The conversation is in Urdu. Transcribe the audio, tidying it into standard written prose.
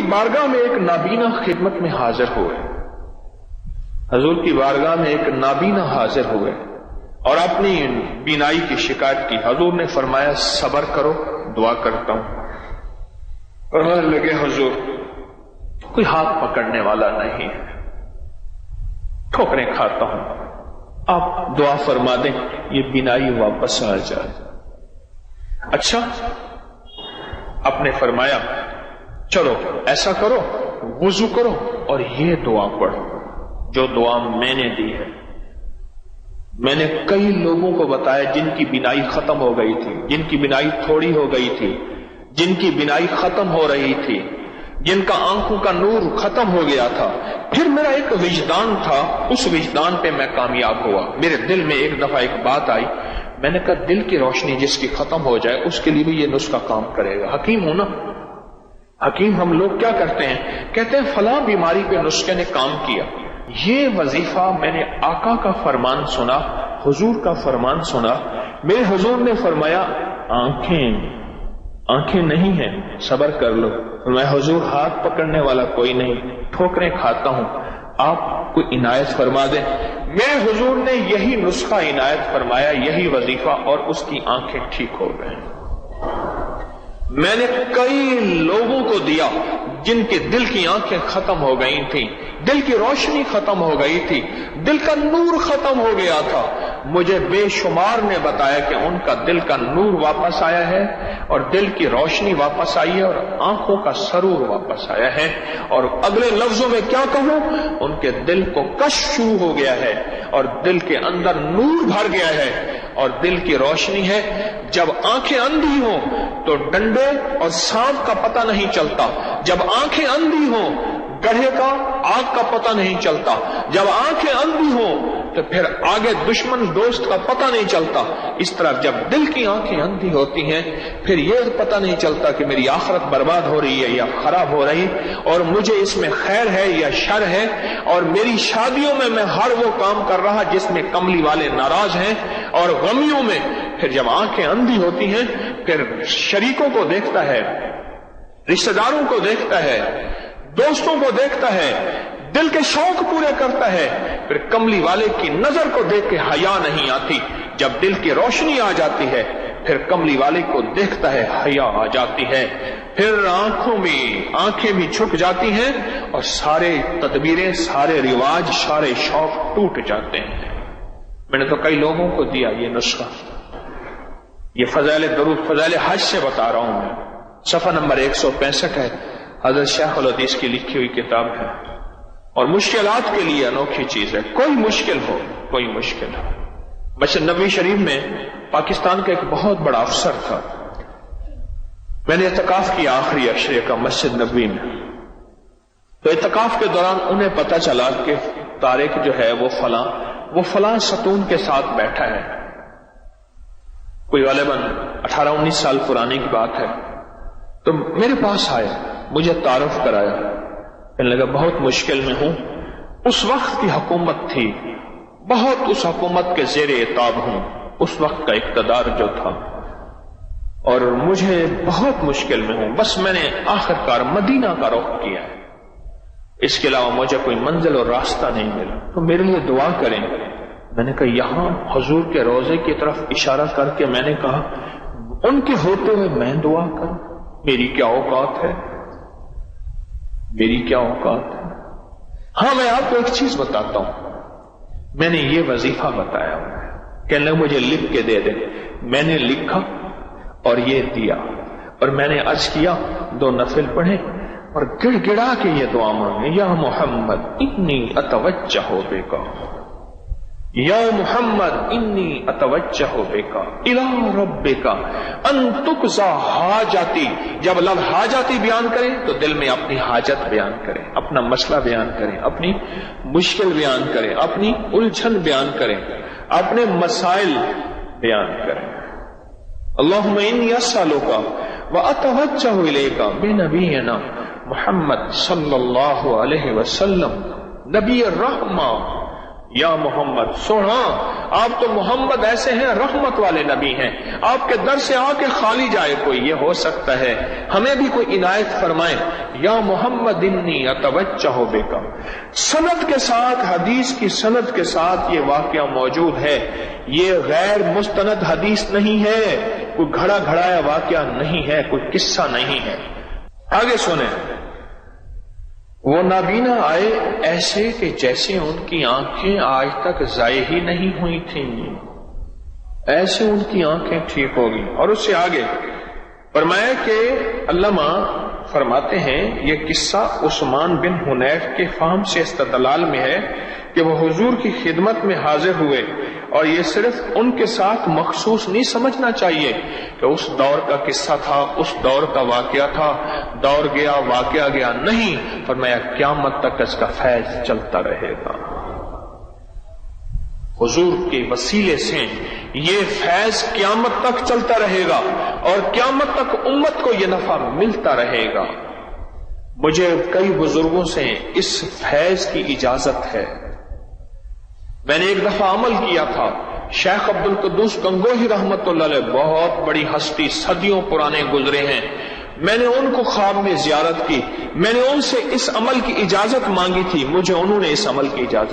بارگاہ میں ایک نابینا خدمت میں حاضر ہوئے، حضور کی بارگاہ میں ایک نابینا حاضر ہوئے اور اپنی بینائی کی شکایت کی۔ حضور نے فرمایا صبر کرو، دعا کرتا ہوں۔ اور لگے حضور کوئی ہاتھ پکڑنے والا نہیں ہے، ٹھوکریں کھاتا ہوں، آپ دعا فرما دیں یہ بینائی واپس آ جائے۔ اچھا، آپ نے فرمایا چلو ایسا کرو، وضو کرو اور یہ دعا پڑھو جو دعا میں نے دی ہے۔ میں نے کئی لوگوں کو بتایا جن کی بینائی ختم ہو گئی تھی، جن کی بینائی تھوڑی ہو گئی تھی، جن کی بینائی ختم ہو رہی تھی، جن کا آنکھوں کا نور ختم ہو گیا تھا۔ پھر میرا ایک وجدان تھا، اس وجدان پہ میں کامیاب ہوا۔ میرے دل میں ایک دفعہ ایک بات آئی، میں نے کہا دل کی روشنی جس کی ختم ہو جائے اس کے لیے بھی یہ نسخہ کام کرے گا۔ حکیم ہوں نا، حکیم ہم لوگ کیا کرتے ہیں، کہتے ہیں فلاں بیماری پہ نسخے نے کام کیا۔ یہ وظیفہ میں نے آقا کا فرمان سنا، حضور کا فرمان سنا۔ میرے حضور نے فرمایا آنکھیں نہیں ہیں، صبر کر لو۔ میں حضور ہاتھ پکڑنے والا کوئی نہیں، ٹھوکریں کھاتا ہوں، آپ کوئی عنایت فرما دیں۔ میرے حضور نے یہی نسخہ عنایت فرمایا، یہی وظیفہ، اور اس کی آنکھیں ٹھیک ہو گئیں۔ میں نے کئی لوگوں کو دیا جن کے دل کی آنکھیں ختم ہو گئی تھیں، دل کی روشنی ختم ہو گئی تھی، دل کا نور ختم ہو گیا تھا۔ مجھے بے شمار نے بتایا کہ ان کا دل کا نور واپس آیا ہے اور دل کی روشنی واپس آئی ہے اور آنکھوں کا سرور واپس آیا ہے۔ اور اگلے لفظوں میں کیا کہوں، ان کے دل کو کشف شروع ہو گیا ہے اور دل کے اندر نور بھر گیا ہے اور دل کی روشنی ہے۔ جب آنکھیں اندھی ہوں تو ڈنڈے اور سانپ کا پتہ نہیں چلتا، جب آنکھیں اندھی ہوں گڑھے کا آگ کا پتہ نہیں چلتا، جب آنکھیں اندھی ہوں تو پھر آگے دشمن دوست کا پتہ نہیں چلتا۔ اس طرح جب دل کی آنکھیں اندھی ہوتی ہیں پھر یہ پتہ نہیں چلتا کہ میری آخرت برباد ہو رہی ہے یا خراب ہو رہی، اور مجھے اس میں خیر ہے یا شر ہے۔ اور میری شادیوں میں ہر وہ کام کر رہا جس میں کملی والے ناراض ہیں، اور غمیوں میں پھر جب آنکھیں اندھی ہوتی ہیں پھر شریکوں کو دیکھتا ہے، رشتہ داروں کو دیکھتا ہے، دوستوں کو دیکھتا ہے، دل کے شوق پورے کرتا ہے، پھر کملی والے کی نظر کو دیکھ کے حیا نہیں آتی۔ جب دل کی روشنی آ جاتی ہے پھر کملی والے کو دیکھتا ہے، حیا آ جاتی ہے، پھر آنکھیں بھی چھپ جاتی ہیں اور سارے تدبیریں، سارے رواج، سارے شوق ٹوٹ جاتے ہیں۔ میں نے تو کئی لوگوں کو دیا یہ نسخہ، یہ فضائل درود، فضائل حج سے بتا رہا ہوں میں، صفحہ نمبر 165 ہے، حضرت شیخ الحدیث کی لکھی ہوئی کتاب ہے، اور مشکلات کے لیے انوکھی چیز ہے۔ کوئی مشکل ہو، کوئی مشکل ہو۔ مسجد نبوی شریف میں پاکستان کا ایک بہت بڑا افسر تھا، میں نے اعتکاف کیا آخری عشرے کا مسجد نبوی میں، تو اعتکاف کے دوران انہیں پتہ چلا کہ طارق جو ہے وہ فلاں ستون کے ساتھ بیٹھا ہے، کوئی غالباً 18-19 سال پرانی کی بات ہے۔ تو میرے پاس آئے، مجھے تعارف کرایا، کہنے لگا بہت مشکل میں ہوں، اس وقت کی حکومت تھی، بہت اس حکومت کے زیر عتاب ہوں، اس وقت کا اقتدار جو تھا، اور مجھے بہت مشکل میں ہوں، بس میں نے آخر کار مدینہ کا رخ کیا ہے، اس کے علاوہ مجھے کوئی منزل اور راستہ نہیں ملا، تو میرے لیے دعا کریں۔ میں نے کہا یہاں حضور کے روضے کی طرف اشارہ کر کے میں نے کہا ان کے ہوتے ہوئے میں دعا کروں، میری کیا اوقات ہے، میری کیا اوقات ہے۔ ہاں میں آپ کو ایک چیز بتاتا ہوں، میں نے یہ وظیفہ بتایا، کہنے لگے مجھے لکھ کے دے دیں۔ میں نے لکھا اور یہ دیا، اور میں نے عرض کیا 2 نفل پڑھے اور گڑ گڑا کے یہ دعا مانگے، یا محمد انی اتوجہ بک، یا محمد انی اتوجہ بک الی ربک ان تقضی حاجتی۔ جب لفظ حاجتی بیان کریں تو دل میں اپنی حاجت بیان کریں، اپنا مسئلہ بیان کریں، اپنی مشکل بیان کریں، اپنی الجھن بیان کریں، اپنے مسائل بیان کریں۔ اللہم انی اسألک واتوجہ الیک بنبینا محمد صلی اللہ علیہ وسلم نبی الرحمہ یا محمد، سونا آپ تو محمد ایسے ہیں رحمت والے نبی ہیں، آپ کے در سے آ کے خالی جائے کوئی، یہ ہو سکتا ہے ہمیں بھی کوئی عنایت فرمائے۔ یا محمد انی اتوجہ بک، سند کے ساتھ، حدیث کی سند کے ساتھ یہ واقعہ موجود ہے، یہ غیر مستند حدیث نہیں ہے، کوئی گھڑا گھڑایا واقعہ نہیں ہے، کوئی قصہ نہیں ہے۔ آگے سنیں، وہ نابینا آئے ایسے کہ جیسے ان کی آنکھیں آج تک ضائع ہی نہیں ہوئی تھیں، ایسے ان کی آنکھیں ٹھیک ہوگی۔ اور اس سے آگے فرمایا کہ علامہ فرماتے ہیں یہ قصہ عثمان بن حنیف کے فہم سے استدلال میں ہے کہ وہ حضور کی خدمت میں حاضر ہوئے، اور یہ صرف ان کے ساتھ مخصوص نہیں سمجھنا چاہیے کہ اس دور کا قصہ تھا، اس دور کا واقعہ تھا، دور گیا واقعہ گیا، نہیں، فرمایا قیامت تک اس کا فیض چلتا رہے گا، حضور کے وسیلے سے یہ فیض قیامت تک چلتا رہے گا، اور قیامت تک امت کو یہ نفع ملتا رہے گا۔ مجھے کئی بزرگوں سے اس فیض کی اجازت ہے، میں نے ایک دفعہ عمل کیا تھا، شیخ عبد القدوس گنگوہی رحمت اللہ علیہ، بہت بڑی ہستی، صدیوں پرانے گزرے ہیں، میں نے ان کو خواب میں زیارت کی، میں نے ان سے اس عمل کی اجازت مانگی تھی، مجھے انہوں نے اس عمل کی اجازت